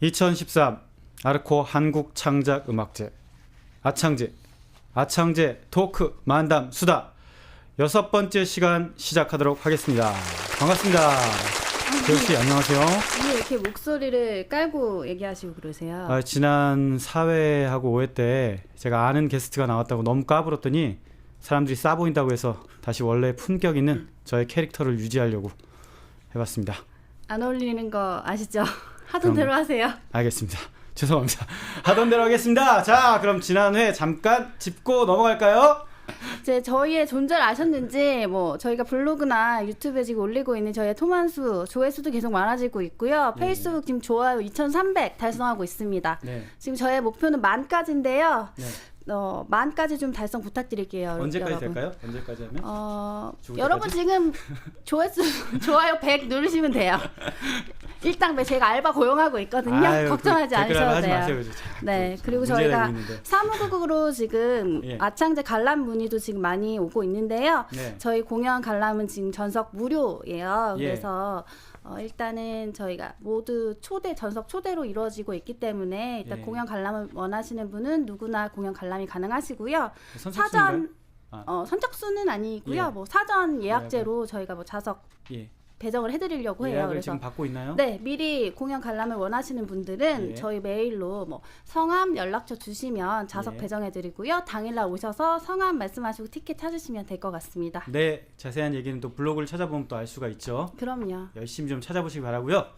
2013 아르코 한국창작음악제 아창제 토크 만담 수다 6번째 시간 시작하도록 하겠습니다. 반갑습니다. 재욱씨 안녕하세요. 왜 이렇게 목소리를 깔고 얘기하시고 그러세요? 지난 4회하고 5회 때 제가 아는 게스트가 나왔다고 너무 까불었더니 사람들이 싸 보인다고 해서 다시 원래 품격 있는 저의 캐릭터를 유지하려고 해봤습니다. 안 어울리는 거 아시죠? 하던 대로 하세요. 알겠습니다. 죄송합니다. 하던 대로 하겠습니다. 자, 그럼 지난 회 잠깐 짚고 넘어갈까요? 이제 저희의 존재를 아셨는지 저희가 블로그나 유튜브에 지금 올리고 있는 저희의 토만수 조회수도 계속 많아지고 있고요. 페이스북 지금 좋아요 2,300 달성하고 있습니다. 네. 지금 저의 목표는 10,000까지인데요. 네. 10,000까지 좀 달성 부탁드릴게요. 언제까지 여러분. 될까요? 언제까지 하면? 여러분 지금 조회수 좋아요 100 누르시면 돼요. 일당 제가 알바 고용하고 있거든요. 아유, 걱정하지 않으셔도 돼요. 마세요. 네, 그리고 저희가 사무국으로 지금 아창제 관람 문의도 지금 많이 오고 있는데요. 네. 저희 공연 관람은 지금 전석 무료예요. 예. 그래서 일단은 저희가 모두 전석 초대로 이루어지고 있기 때문에 일단 예. 공연 관람을 원하시는 분은 누구나 공연 관람이 가능하시고요. 선착순인가요? 선착순은 아니고요. 예. 사전 예약제로 저희가 좌석 예. 배정을 해드리려고 해요. 예약을 그래서 지금 받고 있나요? 네, 미리 공연 관람을 원하시는 분들은 예. 저희 메일로 성함, 연락처 주시면 좌석 예. 배정해드리고요. 당일날 오셔서 성함 말씀하시고 티켓 찾으시면 될 것 같습니다. 네, 자세한 얘기는 또 블로그를 찾아보면 또 알 수가 있죠. 그럼요. 열심히 좀 찾아보시기 바라고요.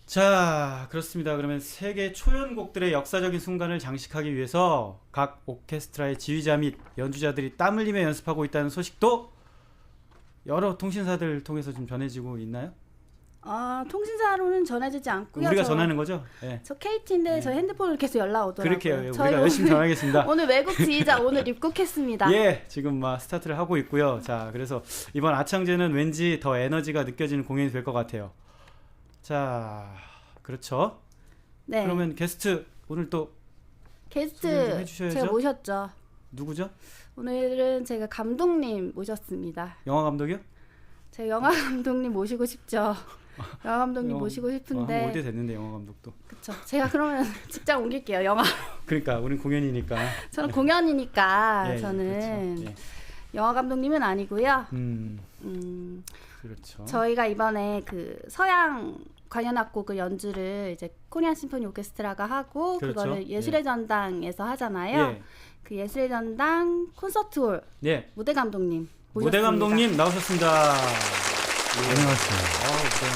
자, 그렇습니다. 그러면 세계 초연곡들의 역사적인 순간을 장식하기 위해서 각 오케스트라의 지휘자 및 연주자들이 땀 흘리며 연습하고 있다는 소식도 여러 통신사들 통해서 좀 전해지고 있나요? 통신사로는 전해지지 않고요. 우리가 전하는 거죠? 네. 저 KT인데 네. 저 핸드폰으로 계속 연락 오더라고요. 그렇게 해요. 우리가 열심히 전하겠습니다. 오늘 외국 지휘자 오늘 입국했습니다. 예, 지금 스타트를 하고 있고요. 자, 그래서 이번 아창제는 왠지 더 에너지가 느껴지는 공연이 될 것 같아요. 자, 그렇죠. 네. 그러면 게스트 오늘 또 소개 좀 게스트 해주셔야죠. 제가 모셨죠. 누구죠? 오늘은 제가 감독님 모셨습니다. 영화 감독이요? 제가 영화 감독님 모시고 싶죠. 영화 감독님 모시고 싶은데. 올 때 됐는데 영화 감독도. 그쵸. 제가 그러면 직장 옮길게요. 영화. 그러니까 우린 공연이니까. 저는 공연이니까 예, 저는 그렇죠. 예. 영화 감독님은 아니고요. 그렇죠. 저희가 이번에 그 서양 관현악곡을 연주를 이제 코리안 심포니 오케스트라가 하고 그렇죠. 그거를 예술의 전당에서 하잖아요. 예. 그 예술의 전당 콘서트홀 예. 무대 감독님 모셨습니다. 무대 감독님 나오셨습니다. 예. 안녕하세요. 무대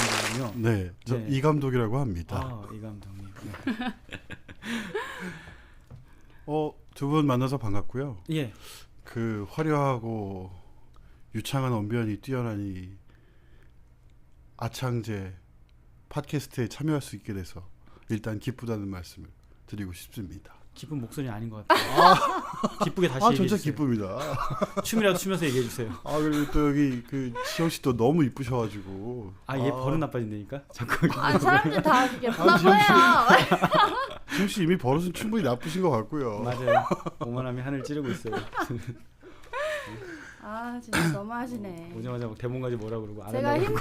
감독님요. 네, 저 네. 이 감독이라고 합니다. 이 감독님. 두 분 만나서 반갑고요. 예. 그 화려하고 유창한 언변이 뛰어난 이 아창제 팟캐스트에 참여할 수 있게 돼서 일단 기쁘다는 말씀을 드리고 싶습니다. 기쁜 목소리 아닌 것 같아요. 기쁘게 다시 얘기해 진짜 주세요. 기쁩니다. 춤이라도 추면서 얘기해 주세요. 그리고 또 여기 그 지영 씨도 너무 이쁘셔가지고. 얘 버릇 나빠진다니까. 자꾸. 사람들 다 예쁘다 지영 씨. 보여요. 지영 씨 이미 버릇은 충분히 나쁘신 것 같고요. 맞아요. 오만함이 하늘 찌르고 있어요. 진짜 너무하시네. 오자마자 막 대본까지 뭐라 그러고 안 제가 한다고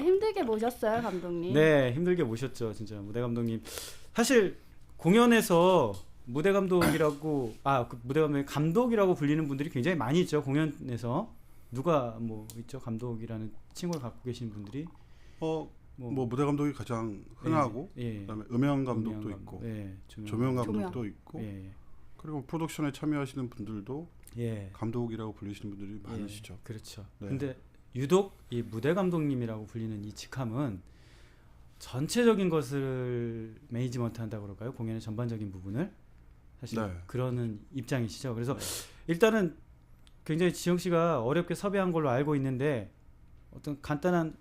힘들게 모셨어요, 감독님. 네, 힘들게 모셨죠, 진짜 무대 감독님. 사실 공연에서 무대 감독이라고 그 무대 감독이라고 불리는 분들이 굉장히 많이 있죠. 공연에서 누가 있죠, 감독이라는 칭호를 갖고 계신 분들이. 무대 감독이 가장 흔하고 예. 그다음에 음향 감독도 있고 예, 조명 감독도 있고 예. 그리고 프로덕션에 참여하시는 분들도 예. 감독이라고 불리시는 분들이 많으시죠. 그렇죠. 네. 근데 유독 이 무대 감독님이라고 불리는 이 직함은 전체적인 것을 매니지먼트 한다고 그럴까요? 공연의 전반적인 부분을 사실 네. 그러는 입장이시죠. 그래서 네. 일단은 굉장히 지영 씨가 어렵게 섭외한 걸로 알고 있는데 어떤 간단한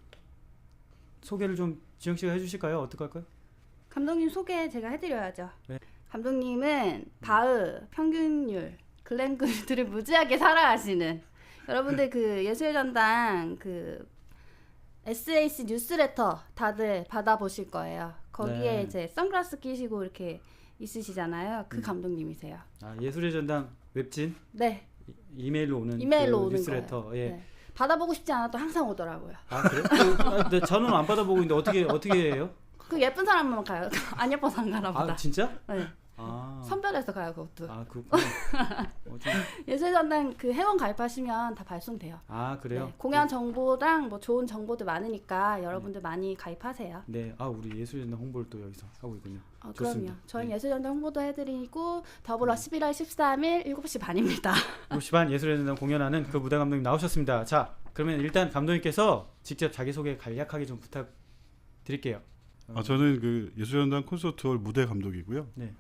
소개를 좀 지영 씨가 해주실까요? 어떻게 할까요? 감독님 소개 제가 해드려야죠. 네. 감독님은 바흐, 평균율, 글렌글들을 무지하게 사랑하시는 여러분들 그 예술의 전당 그 SAC 뉴스레터 다들 받아보실 거예요. 거기에 네. 이제 선글라스 끼시고 이렇게 있으시잖아요. 그 감독님이세요. 예술의 전당 웹진 네. 이메일로 오는 이메일로 오는 뉴스레터. 거예요. 예. 네. 받아보고 싶지 않아도 항상 오더라고요. 그래? 근데 저는 안 받아보고 있는데 어떻게 해요? 그 예쁜 사람만 가요. 안 예뻐서 안 가나 보다. 아 진짜? 네. 아, 선별해서 가요 그것도. 아 그렇구나. 예술전당 그 회원 가입하시면 다 발송돼요. 아 그래요? 네, 공연 정보랑 뭐 좋은 정보도 많으니까 여러분들 많이 가입하세요. 네, 아 우리 예술전당 홍보를 또 여기서 하고 있군요. 그럼요. 좋습니다. 저희 네. 예술전당 홍보도 해드리고 더불어 11월 13일 7시 반입니다. 7시 반 예술전당 공연하는 그 무대 감독님 나오셨습니다. 자, 그러면 일단 감독님께서 직접 자기소개 간략하게 좀 부탁드릴게요. 저는 그 예술전당 콘서트홀 무대 감독이고요. 네.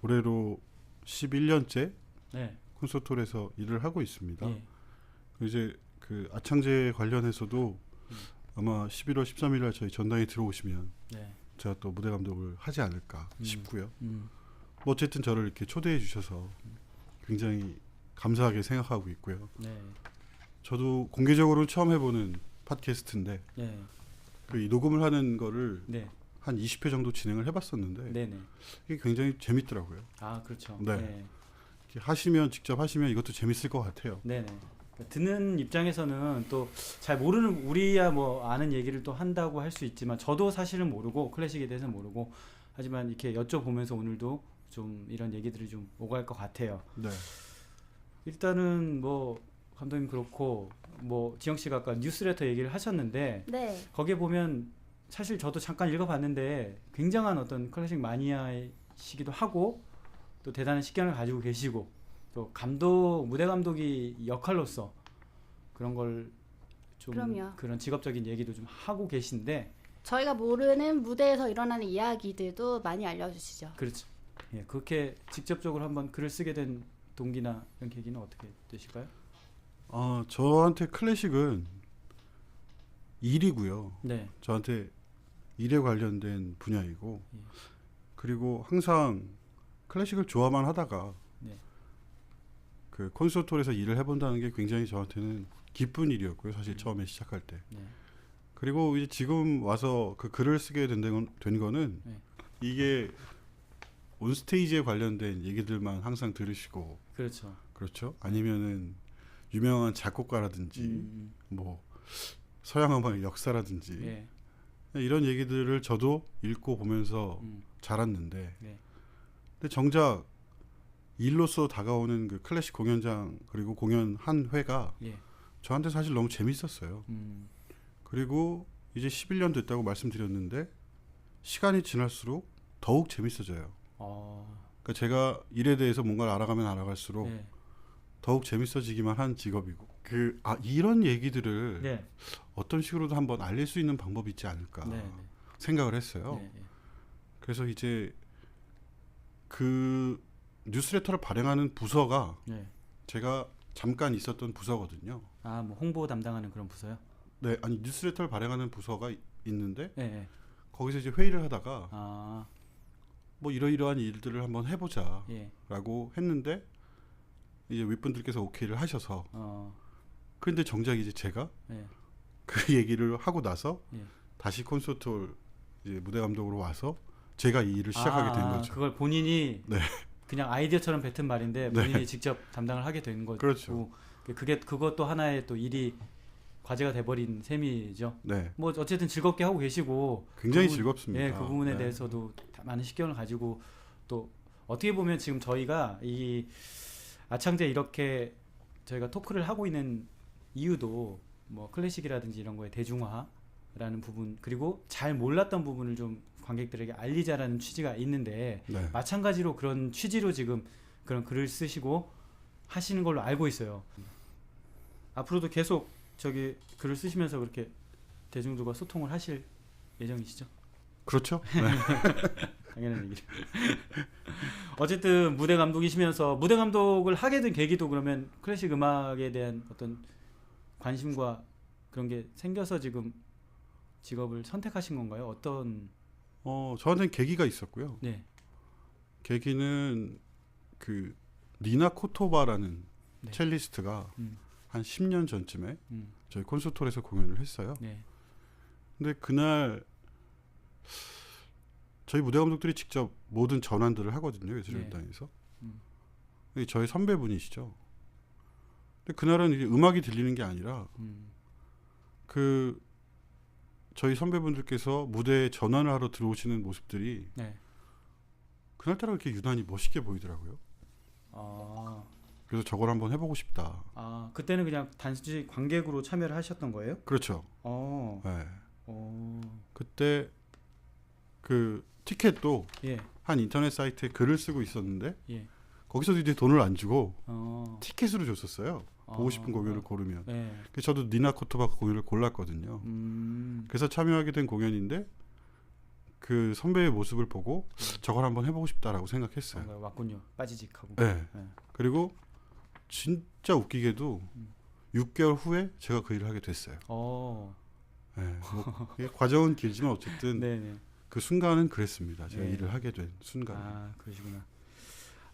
올해로 11년째 네. 콘서트홀에서 일을 하고 있습니다. 예. 이제 그 아창제 관련해서도 아마 11월 13일 날 저희 전당에 들어오시면 네. 제가 또 무대 감독을 하지 않을까 싶고요. 음. 뭐 어쨌든 저를 이렇게 초대해 주셔서 굉장히 감사하게 생각하고 있고요. 네. 저도 공개적으로 처음 해보는 팟캐스트인데 네. 그 이 녹음을 하는 거를 네. 한 20회 정도 진행을 해봤었는데 네, 네. 이게 굉장히 재밌더라고요. 아, 그렇죠. 네. 이렇게 하시면 직접 하시면 이것도 재밌을 것 같아요. 네, 네. 그러니까 듣는 입장에서는 또 잘 모르는 우리야 뭐 아는 얘기를 또 한다고 할 수 있지만 저도 사실은 모르고 클래식에 대해서 모르고 하지만 이렇게 여쭤보면서 오늘도 좀 이런 얘기들이 좀 오갈 것 같아요. 네. 일단은 뭐 감독님 그렇고 뭐 지영 씨가 아까 뉴스레터 얘기를 하셨는데 네. 거기에 보면 사실 저도 잠깐 읽어봤는데 굉장한 어떤 클래식 마니아이시기도 하고 또 대단한 식견을 가지고 계시고 또 감독 무대 감독이 역할로서 그런 걸 좀 그럼요. 그런 직업적인 얘기도 좀 하고 계신데 저희가 모르는 무대에서 일어나는 이야기들도 많이 알려주시죠. 그렇죠. 예, 그렇게 직접적으로 한번 글을 쓰게 된 동기나 이런 계기는 어떻게 되실까요? 저한테 클래식은 일이고요. 네. 저한테 일에 관련된 분야이고 예. 그리고 항상 클래식을 좋아만 하다가 네. 그 콘서트홀에서 일을 해본다는 게 굉장히 저한테는 기쁜 일이었고요. 사실 처음에 시작할 때. 네. 그리고 이제 지금 와서 그 글을 쓰게 된 거는 네. 이게 온스테이지에 관련된 얘기들만 항상 들으시고 그렇죠. 그렇죠. 아니면은 유명한 작곡가라든지 음. 뭐 서양 음악의 역사라든지 예. 이런 얘기들을 저도 읽고 보면서 자랐는데 네. 근데 정작 일로서 다가오는 그 클래식 공연장 그리고 공연 한 회가 예. 저한테 사실 너무 재밌었어요. 그리고 이제 11년 됐다고 말씀드렸는데 시간이 지날수록 더욱 재밌어져요. 그러니까 제가 일에 대해서 뭔가를 알아가면 알아갈수록 네. 더욱 재밌어지기만 한 직업이고 이런 얘기들을 네. 어떤 식으로도 한번 알릴 수 있는 방법이 있지 않을까 네. 생각을 했어요. 네. 네. 그래서 이제 그 뉴스레터를 발행하는 부서가 네. 제가 잠깐 있었던 부서거든요. 아, 뭐 홍보 담당하는 그런 부서요? 네, 아니 뉴스레터를 발행하는 부서가 있는데 네. 네. 거기서 이제 회의를 하다가 아, 뭐 이러이러한 일들을 한번 해보자라고 예. 했는데 이제 윗분들께서 오케이를 하셔서 어, 그런데 정작 이제 제가 네. 그 얘기를 하고 나서 예. 다시 콘서트홀 이제 무대 감독으로 와서 제가 이 일을 시작하게 된 거죠. 그걸 본인이 네. 그냥 아이디어처럼 뱉은 말인데 본인이 직접 담당을 하게 된 거고. 그렇죠. 그것도 하나의 또 일이 과제가 돼버린 셈이죠. 네, 뭐 어쨌든 즐겁게 하고 계시고 굉장히 그 부분- 즐겁습니다. 예, 그 부분에 네. 대해서도 많은 식견을 가지고 또 어떻게 보면 지금 저희가 이 아창제 이렇게 저희가 토크를 하고 있는 이유도 뭐 클래식이라든지 이런 거의 대중화라는 부분 그리고 잘 몰랐던 부분을 좀 관객들에게 알리자라는 취지가 있는데 네. 마찬가지로 그런 취지로 지금 그런 글을 쓰시고 하시는 걸로 알고 있어요. 앞으로도 계속 저기 글을 쓰시면서 그렇게 대중들과 소통을 하실 예정이시죠? 그렇죠. 네. 당연한 얘기를. 어쨌든 무대 감독이시면서 무대 감독을 하게 된 계기도 그러면 클래식 음악에 대한 어떤 관심과 그런 게 생겨서 지금 직업을 선택하신 건가요? 어떤? 저한테는 계기가 있었고요. 네. 계기는 그 니나 코토바라는 네. 첼리스트가 한 10년 전쯤에 음. 저희 콘서트홀에서 공연을 했어요. 네. 근데 그날 저희 무대 감독들이 직접 모든 전환들을 하거든요. 예술연당에서. 근데 저희 선배분이시죠. 근데 그날은 이제 음악이 들리는 게 아니라 그 저희 선배분들께서 무대에 전환을 하러 들어오시는 모습들이 네. 그날따라 이렇게 유난히 멋있게 보이더라고요. 아, 그래서 저걸 한번 해보고 싶다. 그때는 그냥 단지 관객으로 참여를 하셨던 거예요? 그렇죠. 어, 네. 어, 그때 그 티켓도 예, 한 인터넷 사이트에 글을 쓰고 있었는데 예, 거기서도 이제 돈을 안 주고 어, 티켓으로 줬었어요. 보고 싶은 공연을 고르면. 네, 그래서 저도 니나 코토바카 공연을 골랐거든요. 그래서 참여하게 된 공연인데 그 선배의 모습을 보고 저걸 한번 해보고 싶다라고 생각했어요. 뭔가 왔군요. 빠지직하고. 네. 네. 그리고 진짜 웃기게도 6개월 후에 제가 그 일을 하게 됐어요. 어, 네. 뭐 이게 과정은 길지만 어쨌든 네, 네. 그 순간은 그랬습니다. 제가 네. 일을 하게 된 순간. 그러시구나.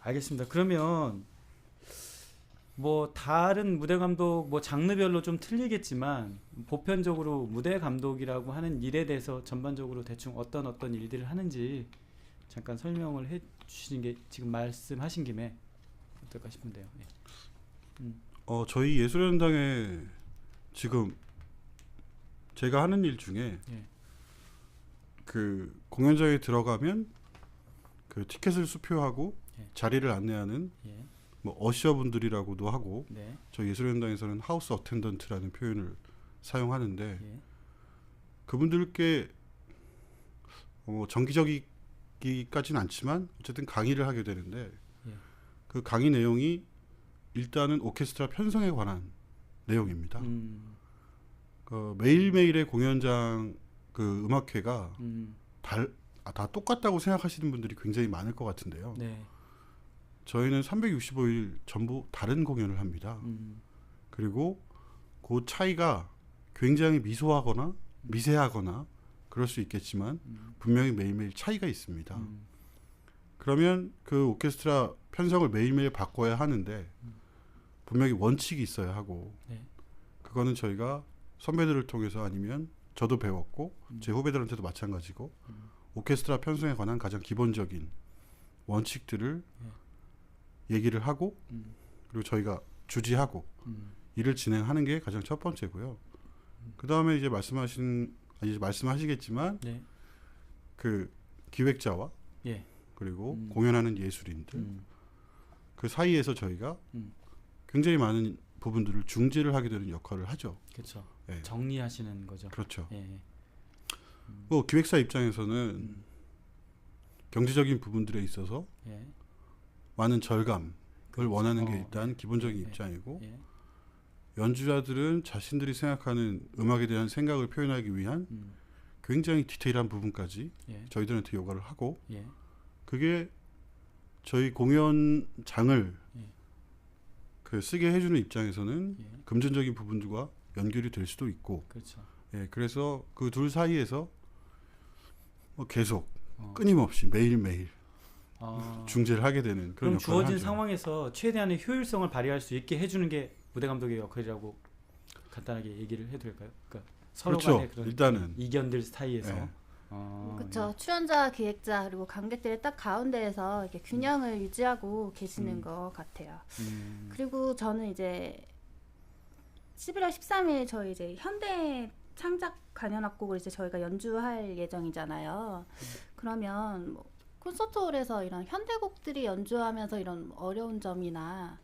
알겠습니다. 그러면 뭐 다른 무대 감독 뭐 장르별로 좀 틀리겠지만 보편적으로 무대 감독이라고 하는 일에 대해서 전반적으로 대충 어떤 일들을 하는지 잠깐 설명을 해 주시는 게 지금 말씀하신 김에 어떨까 싶은데요. 예. 저희 예술연당에 지금 제가 하는 일 중에 예. 그 공연장에 들어가면 그 티켓을 수표하고 예. 자리를 안내하는 예. 뭐 어셔분들이라고도 하고 네. 저희 예술연당에서는 하우스 어텐던트라는 표현을 사용하는데 예. 그분들께 정기적이기까지는 않지만 어쨌든 강의를 하게 되는데 예. 그 강의 내용이 일단은 오케스트라 편성에 관한 내용입니다. 매일매일의 공연장 그 음악회가 다 똑같다고 생각하시는 분들이 굉장히 많을 것 같은데요. 네. 저희는 365일 전부 다른 공연을 합니다. 그리고 그 차이가 굉장히 미소하거나 미세하거나 그럴 수 있겠지만 분명히 매일매일 차이가 있습니다. 그러면 그 오케스트라 편성을 매일매일 바꿔야 하는데 분명히 원칙이 있어야 하고 네. 그거는 저희가 선배들을 통해서 아니면 저도 배웠고 제 후배들한테도 마찬가지고 오케스트라 편성에 관한 가장 기본적인 원칙들을 얘기를 하고 그리고 저희가 주지하고 일을 진행하는 게 가장 첫 번째고요. 그 다음에 이제 말씀하시겠지만 네. 그 기획자와 예. 그리고 공연하는 예술인들 그 사이에서 저희가 굉장히 많은 부분들을 중재를 하게 되는 역할을 하죠. 그렇죠. 예. 정리하시는 거죠. 그렇죠. 예. 뭐 기획사 입장에서는 경제적인 부분들에 있어서 예. 많은 절감을 원하는 게 어, 일단 기본적인 예. 입장이고 예. 연주자들은 자신들이 생각하는 음악에 대한 생각을 표현하기 위한 굉장히 디테일한 부분까지 예. 저희들한테 요구를 하고 예. 그게 저희 공연장을 예. 그 쓰게 해주는 입장에서는 예. 금전적인 부분들과 연결이 될 수도 있고 그렇죠. 예, 그래서 그 둘 사이에서 뭐 계속 어. 끊임없이 매일매일 아, 중재를 하게 되는 그런 그럼 역할을 주어진 하죠. 상황에서 최대한의 효율성을 발휘할 수 있게 해주는 게 무대 감독의 역할이라고 간단하게 얘기를 해도 될까요? 그러니까 서로 그렇죠. 간의 그런 일단은 이견들 사이에서. 예. 그렇죠. 출연자, 기획자 그리고 관객들의 딱 가운데에서 이렇게 균형을 유지하고 계시는 것 같아요. 그리고 저는 이제 11월 13일 저희 이제 현대 창작 관현악곡을 이제 저희가 연주할 예정이잖아요. 그러면 뭐 콘서트홀에서 이런 현대곡들이 연주하면서 이런 어려운 점이나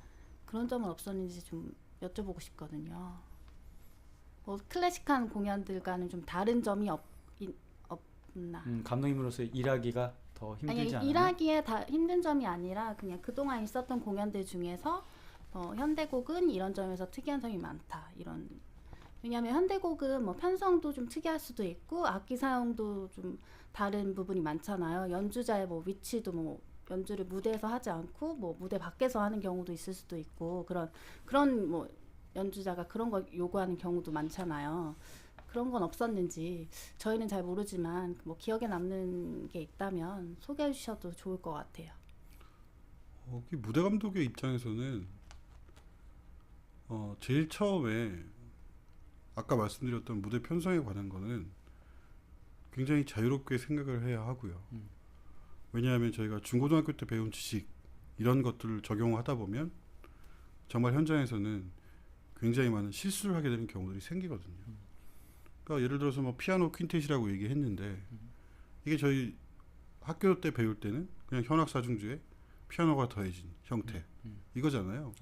그런 점은 없었는지 좀 여쭤보고 싶거든요. 뭐 클래식한 공연들과는 좀 다른 점이 없나? 감독님으로서 일하기가 더 힘들지 아니, 않아요? 일하기에 다 힘든 점이 아니라 그냥 그동안 있었던 공연들 중에서 현대곡은 이런 점에서 특이한 점이 많다. 이런 왜냐하면 현대곡은 뭐 편성도 좀 특이할 수도 있고 악기 사용도 좀 다른 부분이 많잖아요. 연주자의 뭐 위치도 뭐 연주를 무대에서 하지 않고 뭐 무대 밖에서 하는 경우도 있을 수도 있고 그런 뭐 연주자가 그런 걸 요구하는 경우도 많잖아요. 그런 건 없었는지 저희는 잘 모르지만 뭐 기억에 남는 게 있다면 소개해 주셔도 좋을 것 같아요. 무대 감독의 입장에서는 제일 처음에 아까 말씀드렸던 무대 편성에 관한 거는 굉장히 자유롭게 생각을 해야 하고요. 왜냐하면 저희가 중고등학교 때 배운 지식 이런 것들을 적용하다 보면 정말 현장에서는 굉장히 많은 실수를 하게 되는 경우들이 생기거든요. 그러니까 예를 들어서 뭐 피아노 퀸텟이라고 얘기했는데 이게 저희 학교 때 배울 때는 그냥 현악 사중주에 피아노가 더해진 형태 이거잖아요.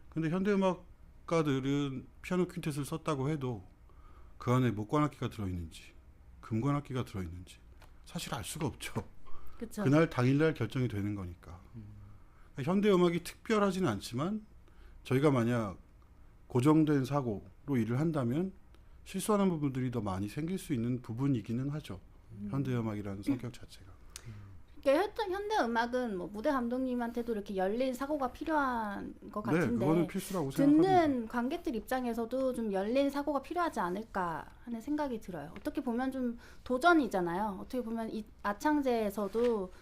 근데 현대음악가들은 피아노 퀸텟을 썼다고 해도 그 안에 목관악기가 들어있는지 금관악기가 들어있는지 사실 알 수가 없죠. 그쵸. 그날 당일날 결정이 되는 거니까. 그러니까 현대음악이 특별하지는 않지만 저희가 만약 고정된 사고로 일을 한다면 실수하는 부분들이 더 많이 생길 수 있는 부분이기는 하죠. 현대음악이라는 성격 자체가. 그러니까 현대 음악은 뭐 무대 감독님한테도 이렇게 열린 사고가 필요한 것 네, 같은데 그거는 필수라고 생각합니다. 듣는 관객들 입장에서도 좀 열린 사고가 필요하지 않을까 하는 생각이 들어요. 어떻게 보면 좀 도전이잖아요. 어떻게 보면 이 아창제에서도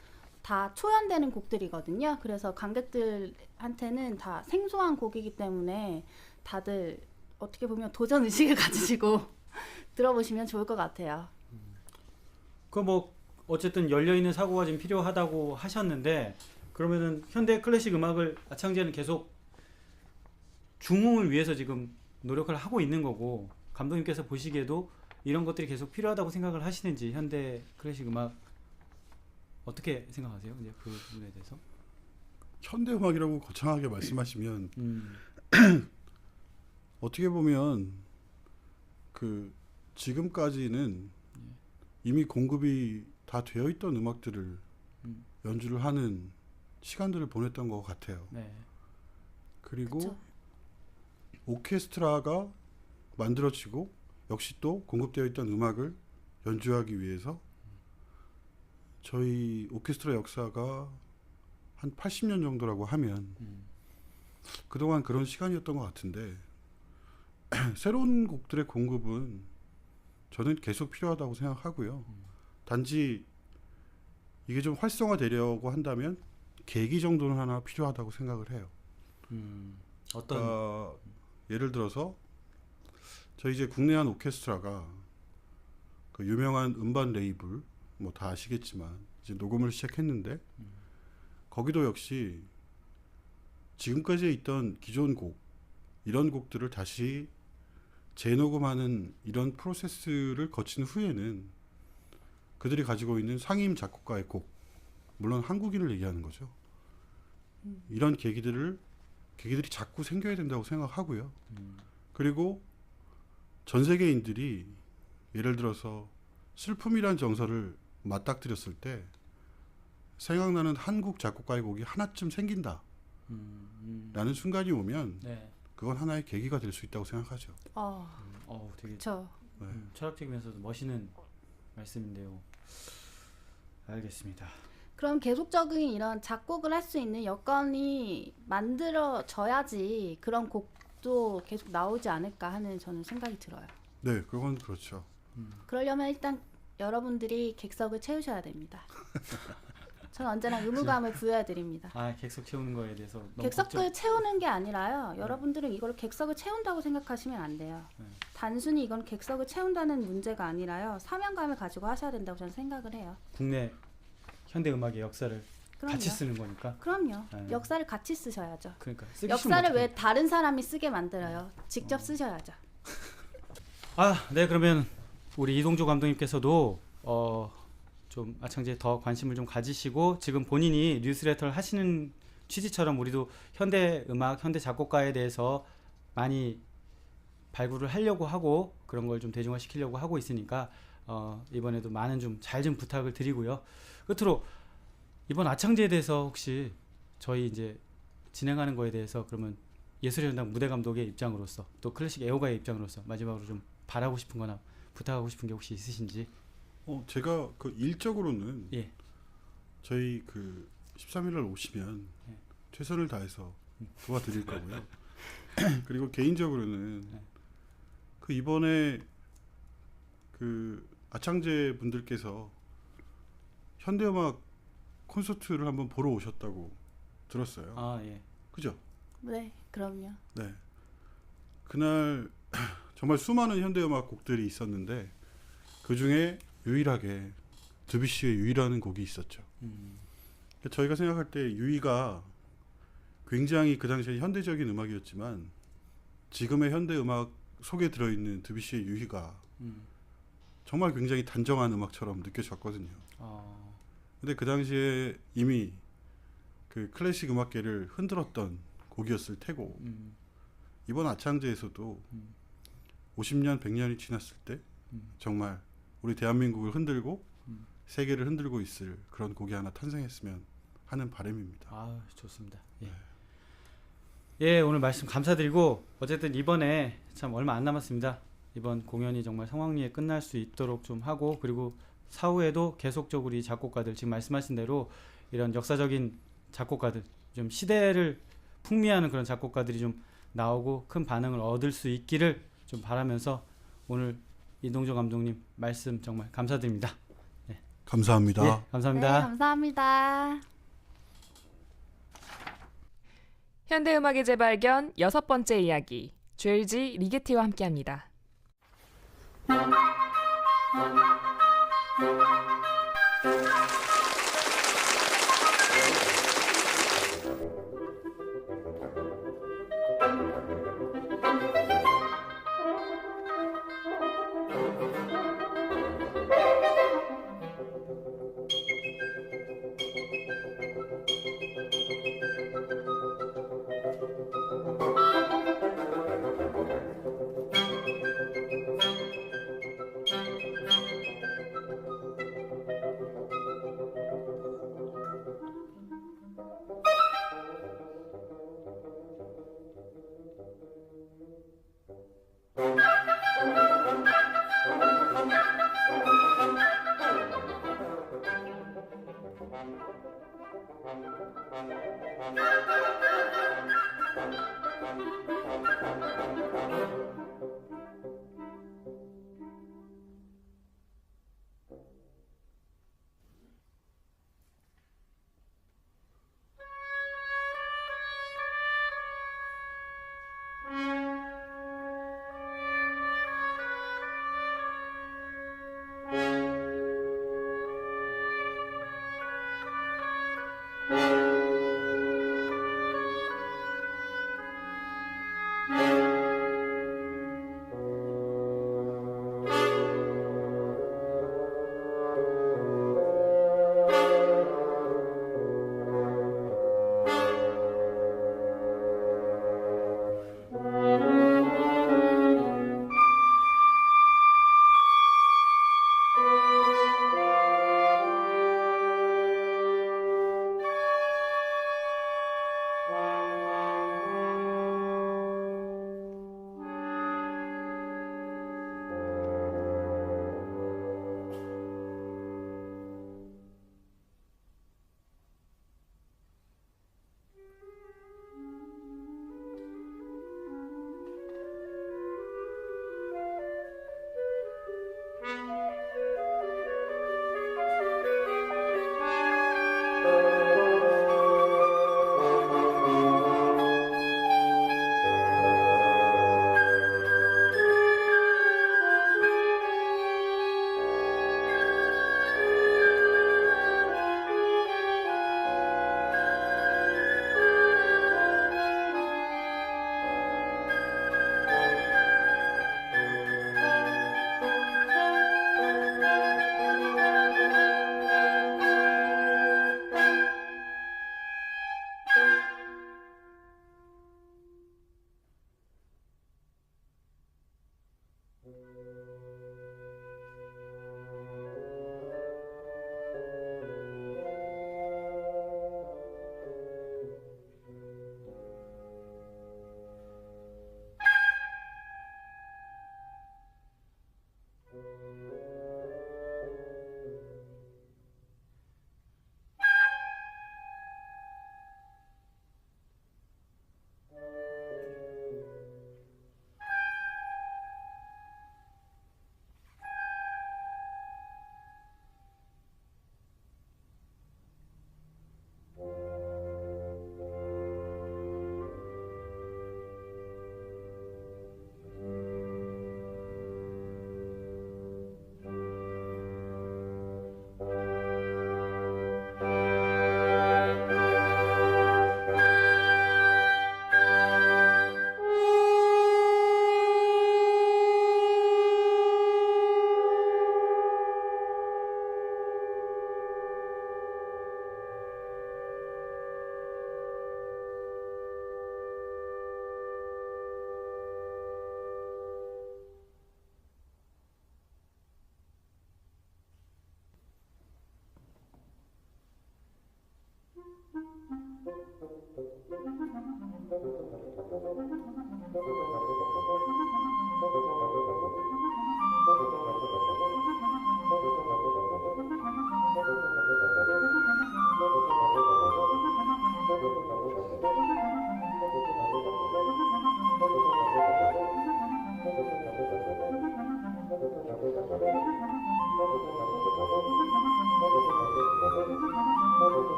다 초연되는 곡들이거든요. 그래서 관객들한테는 다 생소한 곡이기 때문에 다들 어떻게 보면 도전 의식을 가지시고 들어보시면 좋을 것 같아요. 그 뭐 어쨌든 열려 있는 사고가 좀 필요하다고 하셨는데 그러면은 현대 클래식 음악을 아창제는 계속 중흥을 위해서 지금 노력을 하고 있는 거고 감독님께서 보시기에도 이런 것들이 계속 필요하다고 생각을 하시는지 현대 클래식 음악 어떻게 생각하세요? 이제 그 부분에 대해서. 현대음악이라고 거창하게 말씀하시면 어떻게 보면 그 지금까지는 이미 공급이 다 되어 있던 음악들을 연주를 하는 시간들을 보냈던 것 같아요. 네. 그리고 그쵸. 오케스트라가 만들어지고 역시 또 공급되어 있던 음악을 연주하기 위해서 저희 오케스트라 역사가 한 80년 정도라고 하면 그동안 그런 시간이었던 것 같은데 새로운 곡들의 공급은 저는 계속 필요하다고 생각하고요. 단지 이게 좀 활성화되려고 한다면 계기 정도는 하나 필요하다고 생각을 해요. 어떤 예를 들어서 저희 이제 국내 한 오케스트라가 그 유명한 음반 레이블 뭐 다 아시겠지만 이제 녹음을 시작했는데 거기도 역시 지금까지 있던 기존 곡 이런 곡들을 다시 재녹음하는 이런 프로세스를 거친 후에는 그들이 가지고 있는 상임 작곡가의 곡 물론 한국인을 얘기하는 거죠. 이런 계기들이 자꾸 생겨야 된다고 생각하고요. 그리고 전 세계인들이 예를 들어서 슬픔이란 정서를 맞닥뜨렸을 때 생각나는 한국 작곡가의 곡이 하나쯤 생긴다 라는 순간이 오면 네. 그건 하나의 계기가 될 수 있다고 생각하죠. 되게 그렇죠. 네. 철학적이면서도 멋있는 말씀인데요. 알겠습니다. 그럼 계속적인 이런 작곡을 할 수 있는 여건이 만들어져야지 그런 곡도 계속 나오지 않을까 하는 저는 생각이 들어요. 네, 그건 그렇죠. 그러려면 일단 여러분들이 객석을 채우셔야 됩니다. 저는 언제나 의무감을 부여해 드립니다. 객석 채우는 거에 대해서 너무 객석을 채우는 게 아니라요. 여러분들은 이걸 객석을 채운다고 생각하시면 안 돼요. 단순히 이건 객석을 채운다는 문제가 아니라요. 사명감을 가지고 하셔야 된다고 저는 생각을 해요. 국내 현대 음악의 역사를 그럼요. 같이 쓰는 거니까. 그럼요. 네. 역사를 같이 쓰셔야죠. 그러니까 쓰기 역사를 싫으면 왜 다른 사람이 쓰게 만들어요? 직접 쓰셔야죠. 네, 그러면 우리 이동조 감독님께서도 좀 아창제에 더 관심을 좀 가지시고 지금 본인이 뉴스레터를 하시는 취지처럼 우리도 현대 음악, 현대 작곡가에 대해서 많이 발굴을 하려고 하고 그런 걸 좀 대중화시키려고 하고 있으니까 이번에도 많은 좀 잘 좀 부탁을 드리고요. 끝으로 이번 아창제에 대해서 혹시 저희 이제 진행하는 거에 대해서 그러면 예술의 전당 무대 감독의 입장으로서 또 클래식 애호가의 입장으로서 마지막으로 좀 바라고 싶은 거나 부탁하고 싶은 게 혹시 있으신지. 제가 그 일적으로는 예. 저희 그 13일 날 오시면 최선을 다해서 도와드릴 거고요. 그리고 개인적으로는 그 이번에 그 아창제 분들께서 현대음악 콘서트를 한번 보러 오셨다고 들었어요. 예. 그죠? 네, 그럼요. 네. 그날 정말 수많은 현대음악 곡들이 있었는데 그 중에 유일하게 드뷔시의 유이라는 곡이 있었죠. 저희가 생각할 때 유이가 굉장히 그 당시에 현대적인 음악이었지만 지금의 현대 음악 속에 들어있는 드뷔시의 유희가 정말 굉장히 단정한 음악처럼 느껴졌거든요. 어, 근데 그 당시에 이미 그 클래식 음악계를 흔들었던 곡이었을 테고 이번 아창제에서도 50년, 100년이 지났을 때 정말 우리 대한민국을 흔들고 세계를 흔들고 있을 그런 곡이 하나 탄생했으면 하는 바람입니다. 아, 좋습니다. 예. 예, 오늘 말씀 감사드리고 어쨌든 이번에 참 얼마 안 남았습니다. 이번 공연이 정말 성황리에 끝날 수 있도록 좀 하고 그리고 사후에도 계속적으로 이 작곡가들 지금 말씀하신 대로 이런 역사적인 작곡가들 좀 시대를 풍미하는 그런 작곡가들이 좀 나오고 큰 반응을 얻을 수 있기를 좀 바라면서 오늘 이동조 감독님 말씀 정말 감사드립니다. 감사합니다. 예, 감사합니다. 네, 감사합니다. 현대음악의 재발견 6번째 이야기, 주엘지 리게티와 함께합니다.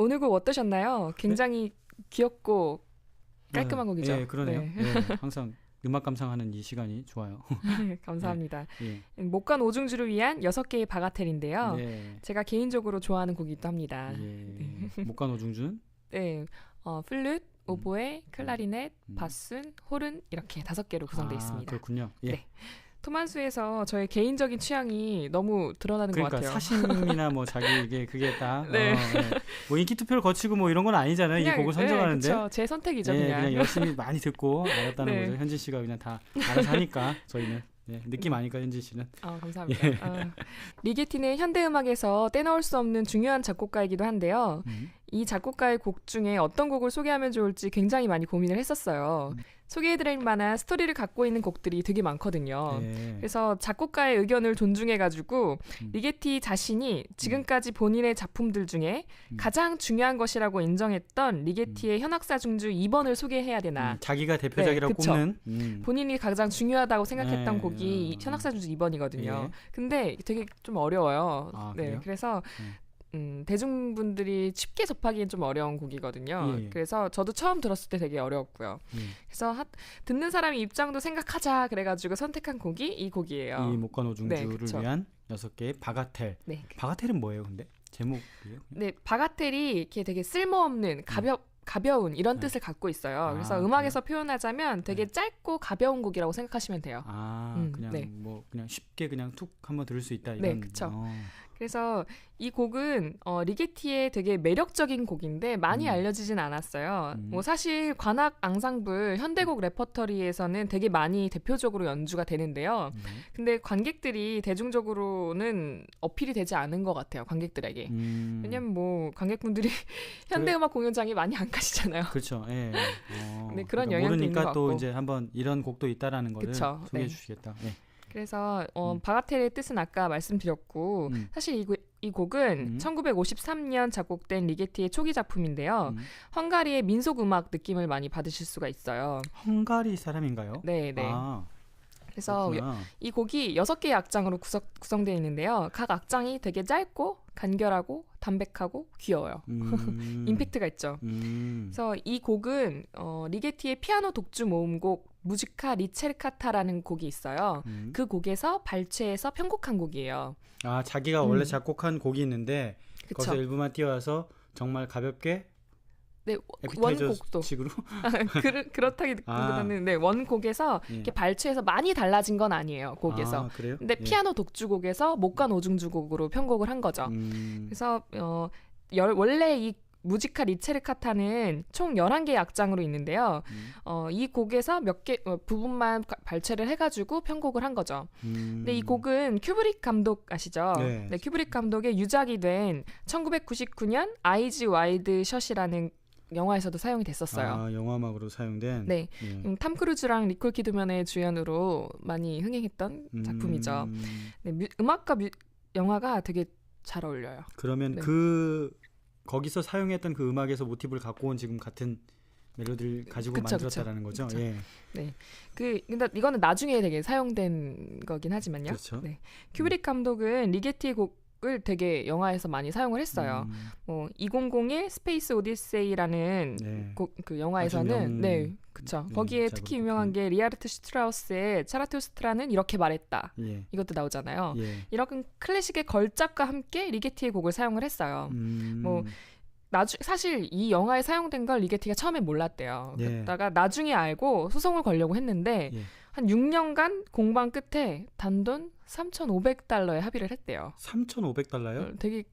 오늘 곡 어떠셨나요? 굉장히 귀엽고 깔끔한 곡이죠. 예, 그러네요. 네. 예, 항상 음악 감상하는 이 시간이 좋아요. 감사합니다. 예. 목관 오중주를 위한 6개의 바가텔인데요. 네. 제가 개인적으로 좋아하는 곡이기도 합니다. 예. 목관 오중준. 네, 플룻, 오보에, 클라리넷, 바순, 호른 이렇게 5개로 구성되어 있습니다. 그렇군요. 예. 네. 토만수에서 저의 개인적인 취향이 너무 드러나는 것 그러니까 같아요. 사심이나 뭐 자기 이게 그게 딱 네. 뭐 인기 투표를 거치고 뭐 이런 건 아니잖아요. 이 곡을 선정하는데. 그렇죠. 제 선택이죠. 예, 그냥. 열심히 많이 듣고 알았다는 네. 거죠. 현진 씨가 그냥 다 알아서 하니까 저희는 느낌 아니까 현진 씨는. 감사합니다. 리게티는 현대음악에서 떼놓을 수 없는 중요한 작곡가이기도 한데요. 이 작곡가의 곡 중에 어떤 곡을 소개하면 좋을지 굉장히 많이 고민을 했었어요. 소개해드릴 만한 스토리를 갖고 있는 곡들이 되게 많거든요. 네. 그래서 작곡가의 의견을 존중해가지고 리게티 자신이 지금까지 본인의 작품들 중에 가장 중요한 것이라고 인정했던 리게티의 현악사중주 2번을 소개해야 되나. 자기가 대표작이라고 그쵸. 꼽는 본인이 가장 중요하다고 생각했던 네. 곡이 현악사중주 2번이거든요. 예. 근데 되게 좀 어려워요. 그래요? 그래서 대중분들이 쉽게 접하기엔 좀 어려운 곡이거든요. 예. 그래서 저도 처음 들었을 때 되게 어려웠고요. 그래서 듣는 사람의 입장도 생각하자 그래가지고 선택한 곡이 이 곡이에요. 이 목관 오중주를 그쵸. 위한 6개의 바가텔. 네. 바가텔은 뭐예요, 근데? 제목이에요? 네, 바가텔이 이렇게 되게 쓸모없는 가벼운 이런 뜻을 갖고 있어요. 그래서 음악에서 표현하자면 되게 짧고 가벼운 곡이라고 생각하시면 돼요. 그냥 네. 뭐 그냥 쉽게 그냥 툭 한번 들을 수 있다 이런. 네, 그쵸. 그래서 이 곡은 리게티의 되게 매력적인 곡인데 많이 알려지진 않았어요. 뭐 사실 관악 앙상블 현대곡 레퍼토리에서는 되게 많이 대표적으로 연주가 되는데요. 근데 관객들이 대중적으로는 어필이 되지 않은 것 같아요. 관객들에게. 왜냐면 뭐 관객분들이 현대음악 공연장에 많이 안 가시잖아요. 그렇죠. 예. 네, 그런 그러니까 영향도 있는 모르니까 것 또 같고. 이제 한번 이런 곡도 있다라는 거를 그쵸. 소개해 네. 주시겠다. 예. 그래서 바가텔의 뜻은 아까 말씀드렸고 사실 이 곡은 1953년 작곡된 리게티의 초기 작품인데요. 헝가리의 민속 음악 느낌을 많이 받으실 수가 있어요. 헝가리 사람인가요? 네. 그래서 그렇구나. 이 곡이 6개의 악장으로 구성되어 있는데요. 각 악장이 되게 짧고 간결하고 담백하고 귀여워요. 임팩트가 있죠. 그래서 이 곡은 리게티의 피아노 독주 모음곡 무지카 리체르카타라는 곡이 있어요. 그 곡에서 발췌해서 편곡한 곡이에요. 자기가 원래 작곡한 곡이 있는데 그쵸. 거기서 일부만 띄워서 정말 가볍게 네, 에피타이저 원곡도 식으로 그렇다기보다는 네, 원곡에서 예. 이렇게 발췌해서 많이 달라진 건 아니에요. 곡에서. 그래요? 근데 예. 피아노 독주곡에서 목관 오중주곡으로 편곡을 한 거죠. 그래서 원래 이 무지카 리체르카타는 총 11개의 악장으로 있는데요. 이 곡에서 몇 개 부분만 발췌를 해가지고 편곡을 한 거죠. 근데 이 곡은 큐브릭 감독 아시죠? 네. 네, 큐브릭 감독의 유작이 된 1999년 아이즈 와이드 샷이라는 영화에서도 사용이 됐었어요. 영화음악으로 사용된. 네, 예. 탐 크루즈랑 니콜 키드만의 주연으로 많이 흥행했던 작품이죠. 네, 음악과 영화가 되게 잘 어울려요. 그러면 네. 거기서 사용했던 그 음악에서 모티브를 갖고 온 지금 같은 멜로디를 가지고 그쵸, 만들었다라는 거죠. 그쵸. 예. 네, 근데 이거는 나중에 되게 사용된 거긴 하지만요. 그렇죠. 네, 큐브릭 감독은 리게티 곡을 되게 영화에서 많이 사용을 했어요. 2001 스페이스 오디세이라는 네. 그 영화에서는 그쵸. 거기에 작업을 특히 유명한 게 리하르트 슈트라우스의 차라투스트라는 이렇게 말했다. 예. 이것도 나오잖아요. 예. 이런 클래식의 걸작과 함께 리게티의 곡을 사용을 했어요. 뭐 사실 이 영화에 사용된 걸 리게티가 처음에 몰랐대요. 예. 그러다가 나중에 알고 소송을 걸려고 했는데 예. 한 6년간 공방 끝에 단돈 $3,500에 합의를 했대요. $3,500? 되게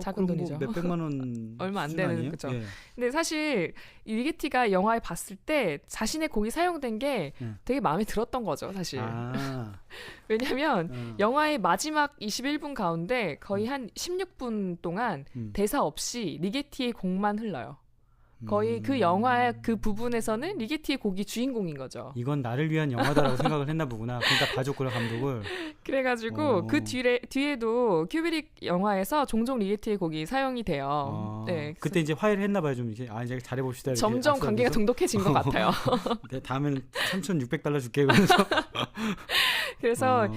작은 그럼 돈이죠. 뭐 몇백만 원 얼마 안 수준 되는, 아니에요? 그죠. 예. 근데 사실 이 리게티가 영화에 봤을 때 자신의 곡이 사용된 게 되게 마음에 들었던 거죠, 사실. 아, 왜냐면 영화의 마지막 21분 가운데 거의 한 16분 동안 대사 없이 리게티의 곡만 흘러요. 거의 그 영화의 그 부분에서는 리게티의 곡이 주인공인 거죠. 이건 나를 위한 영화다라고 생각을 했나 보구나. 그러니까 봐줬구나 감독을. 그래가지고 그 뒤에도 큐브릭 영화에서 종종 리게티의 곡이 사용이 돼요. 네, 그때 이제 화해를 했나 봐요. 좀 이제 이제 잘해봅시다. 이렇게 점점 악수하면서. 관계가 돈독해진 것 같아요. 네, 다음에는 $3,600 줄게 그러면서. 그래서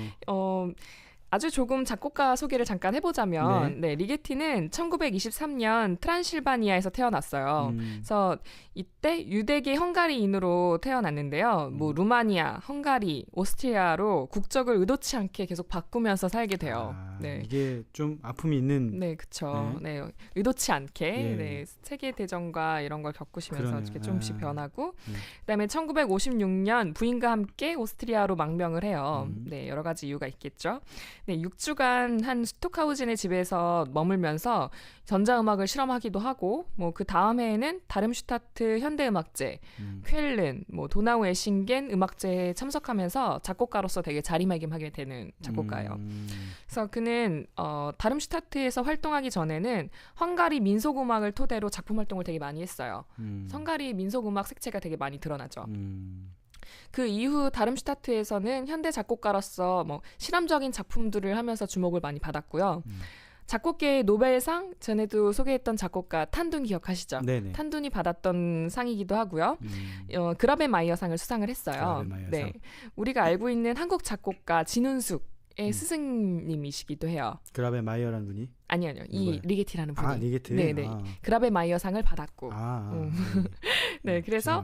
아주 조금 작곡가 소개를 잠깐 해보자면 네, 리게티는 1923년 트란실바니아에서 태어났어요. 그래서 이때 유대계 헝가리인으로 태어났는데요. 뭐 루마니아, 헝가리, 오스트리아로 국적을 의도치 않게 계속 바꾸면서 살게 돼요. 네. 이게 좀 아픔이 있는. 네, 그렇죠. 네, 의도치 않게 예. 네, 세계 대전과 이런 걸 겪으시면서 그러네요. 이렇게 조금씩 변하고, 그다음에 1956년 부인과 함께 오스트리아로 망명을 해요. 네, 여러 가지 이유가 있겠죠. 네, 6주간 한 스톡하우젠의 집에서 머물면서 전자음악을 실험하기도 하고, 뭐 그 다음 해에는 다름슈타트 현대음악제, 쾰른, 뭐 도나우 에싱겐 음악제에 참석하면서 작곡가로서 되게 자리매김하게 되는 작곡가예요. 그래서 그는 다름슈타트에서 활동하기 전에는 헝가리 민속음악을 토대로 작품 활동을 되게 많이 했어요. 헝가리 민속음악 색채가 되게 많이 드러나죠. 그 이후 다름슈타트에서는 현대 작곡가로서 뭐 실험적인 작품들을 하면서 주목을 많이 받았고요. 작곡계의 노벨상, 전에도 소개했던 작곡가 탄둔 기억하시죠? 네네. 탄둔이 받았던 상이기도 하고요. 그라베마이어상을 수상을 했어요. 그라베마이어상. 네, 우리가 알고 있는 한국 작곡가 진운숙의 스승님이시기도 해요. 그라베마이어라는 분이? 아니요. 이 리게티라는 분이. 아, 리게티? 네네. 그라베마이어상을 받았고. 네, 그래서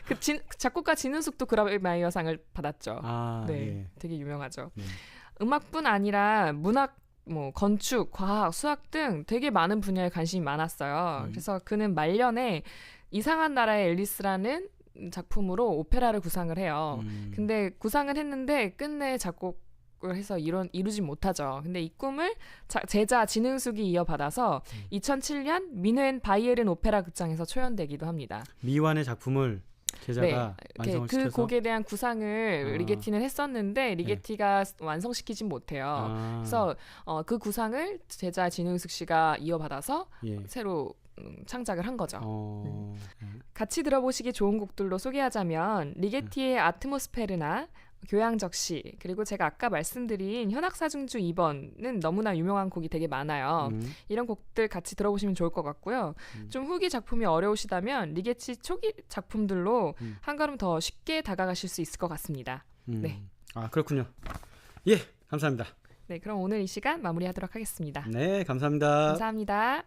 그 작곡가 진운숙도 그라베마이어상을 받았죠. 네, 예. 되게 유명하죠. 네. 음악뿐 아니라 문학, 뭐 건축, 과학, 수학 등 되게 많은 분야에 관심이 많았어요. 그래서 그는 말년에 이상한 나라의 앨리스라는 작품으로 오페라를 구상을 해요. 근데 구상을 했는데 끝내 작곡을 해서 이루지 못하죠. 근데 이 꿈을 제자 진흥숙이 이어받아서 2007년 미넨 바이에른 오페라 극장에서 초연되기도 합니다. 미완의 작품을 제자가 완성을 그 시켜서? 곡에 대한 구상을 리게티는 했었는데 리게티가 완성시키진 못해요. 그래서 그 구상을 제자 진흥숙 씨가 이어받아서 새로 창작을 한 거죠. 같이 들어보시기 좋은 곡들로 소개하자면 리게티의 아트모스페르나 교양적시, 그리고 제가 아까 말씀드린 현악사중주 2번은 너무나 유명한 곡이 되게 많아요. 이런 곡들 같이 들어보시면 좋을 것 같고요. 좀 후기 작품이 어려우시다면 리게티 초기 작품들로 한 걸음 더 쉽게 다가가실 수 있을 것 같습니다. 네. 아, 그렇군요. 예, 감사합니다. 네, 그럼 오늘 이 시간 마무리하도록 하겠습니다. 네, 감사합니다. 감사합니다.